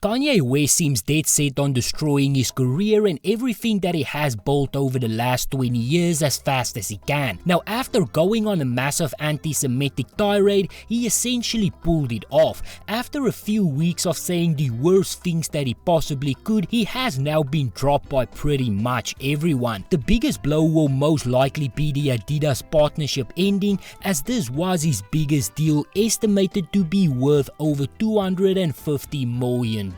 Kanye West seems dead set on destroying his career and everything that he has built over the last 20 years as fast as he can. Now, after going on a massive anti-Semitic tirade, he essentially pulled it off. After a few weeks of saying the worst things that he possibly could, he has now been dropped by pretty much everyone. The biggest blow will most likely be the Adidas partnership ending, as this was his biggest deal, estimated to be worth over $250 million.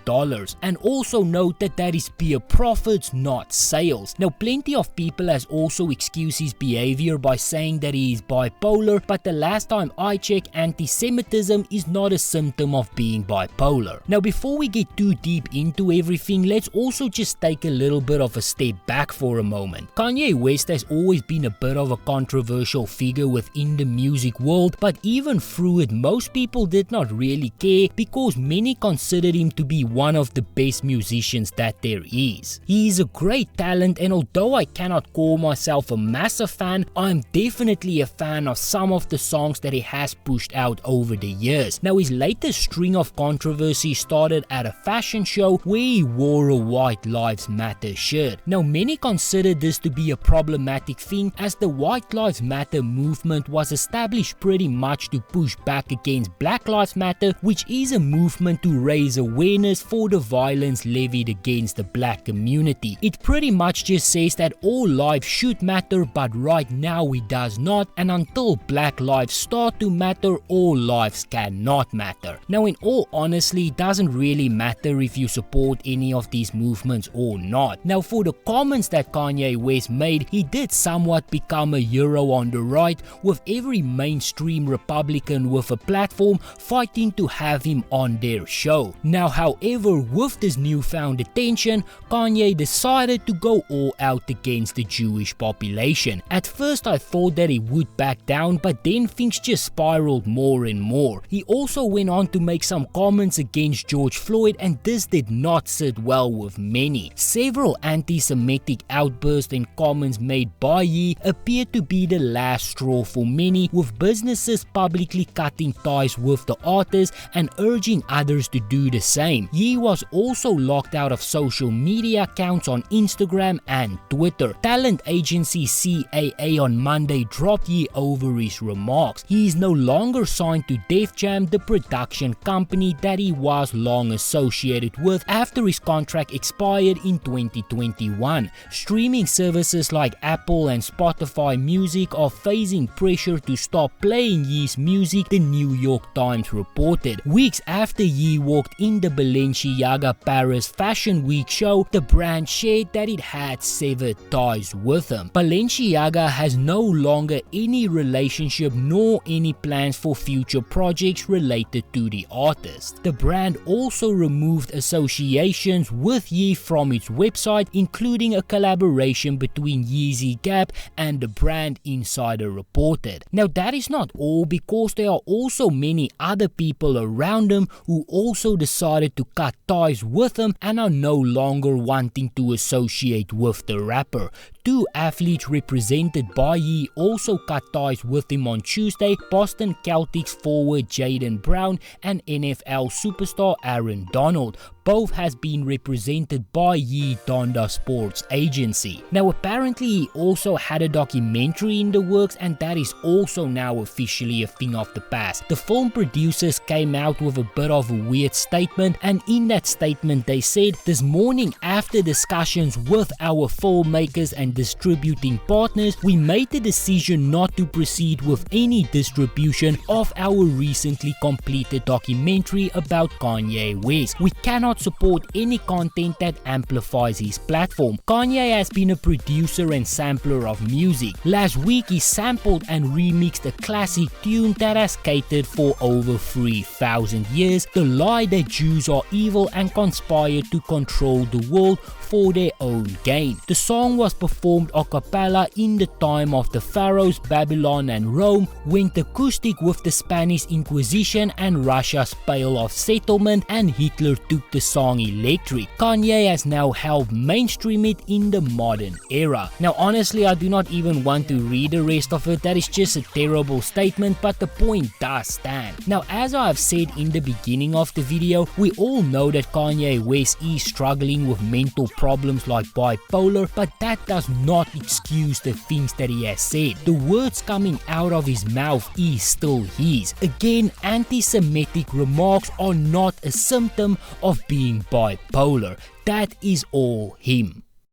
And also note that is pure profits, not sales. Now, plenty of people has also excused his behavior by saying that he is bipolar, but the last time I checked, anti-Semitism is not a symptom of being bipolar. Now, before we get too deep into everything, let's also just take a little bit of a step back for a moment. Kanye West has always been a bit of a controversial figure within the music world, but even through it, most people did not really care because many considered him to be one of the best musicians that there is. He is a great talent, and although I cannot call myself a massive fan, I am definitely a fan of some of the songs that he has pushed out over the years. Now, his latest string of controversy started at a fashion show where he wore a White Lives Matter shirt. Now, many consider this to be a problematic thing, as the White Lives Matter movement was established pretty much to push back against Black Lives Matter, which is a movement to raise awareness for the violence levied against the black community. It pretty much just says that all lives should matter, but right now it does not, and until black lives start to matter, all lives cannot matter. Now, in all honesty, it doesn't really matter if you support any of these movements or not. Now, for the comments that Kanye West made, he did somewhat become a hero on the right, with every mainstream Republican with a platform fighting to have him on their show. Now, however, with this newfound attention, Kanye decided to go all out against the Jewish population. At first, I thought that he would back down, but then things just spiraled more and more. He also went on to make some comments against George Floyd, and this did not sit well with many. Several anti-Semitic outbursts and comments made by Ye appeared to be the last straw for many, with businesses publicly cutting ties with the artist and urging others to do the same. Ye was also locked out of social media accounts on Instagram and Twitter. Talent agency CAA on Monday dropped Ye over his remarks. He is no longer signed to Def Jam, the production company that he was long associated with after his contract expired in 2021. Streaming services like Apple and Spotify Music are facing pressure to stop playing Ye's music, the New York Times reported. Weeks after Ye walked in the Balenciaga Paris Fashion Week show, the brand shared that it had severed ties with him. Balenciaga has no longer any relationship nor any plans for future projects related to the artist. The brand also removed associations with Ye from its website, including a collaboration between Yeezy Gap and the brand, Insider reported. Now, that is not all, because there are also many other people around him who also decided to cut ties with him and are no longer wanting to associate with the rapper. Two athletes represented by Ye also cut ties with him on Tuesday: Boston Celtics forward Jaylen Brown and NFL superstar Aaron Donald. Both has been represented by Ye Donda Sports Agency. Now, apparently he also had a documentary in the works, and that is also now officially a thing of the past. The film producers came out with a bit of a weird statement, and in that statement they said, "This morning, after discussions with our filmmakers and distributing partners, we made the decision not to proceed with any distribution of our recently completed documentary about Kanye West. We cannot support any content that amplifies his platform. Kanye has been a producer and sampler of music. Last week he sampled and remixed a classic tune that has catered for over 3,000 years, the lie that Jews are evil and conspire to control the world for their own gain. The song was performed performed a cappella in the time of the pharaohs Babylon and Rome, went acoustic with the Spanish Inquisition and Russia's Pale of Settlement, and Hitler took the song electric. Kanye has now helped mainstream it in the modern era. Now honestly, I do not even want to read the rest of it. That is just a terrible statement, but the point does stand. Now, as I have said in the beginning of the video, we all know that Kanye West is struggling with mental problems like bipolar, but that does not excuse the things that he has said. The words coming out of his mouth is still his. Again, anti-Semitic remarks are not a symptom of being bipolar. That is all him.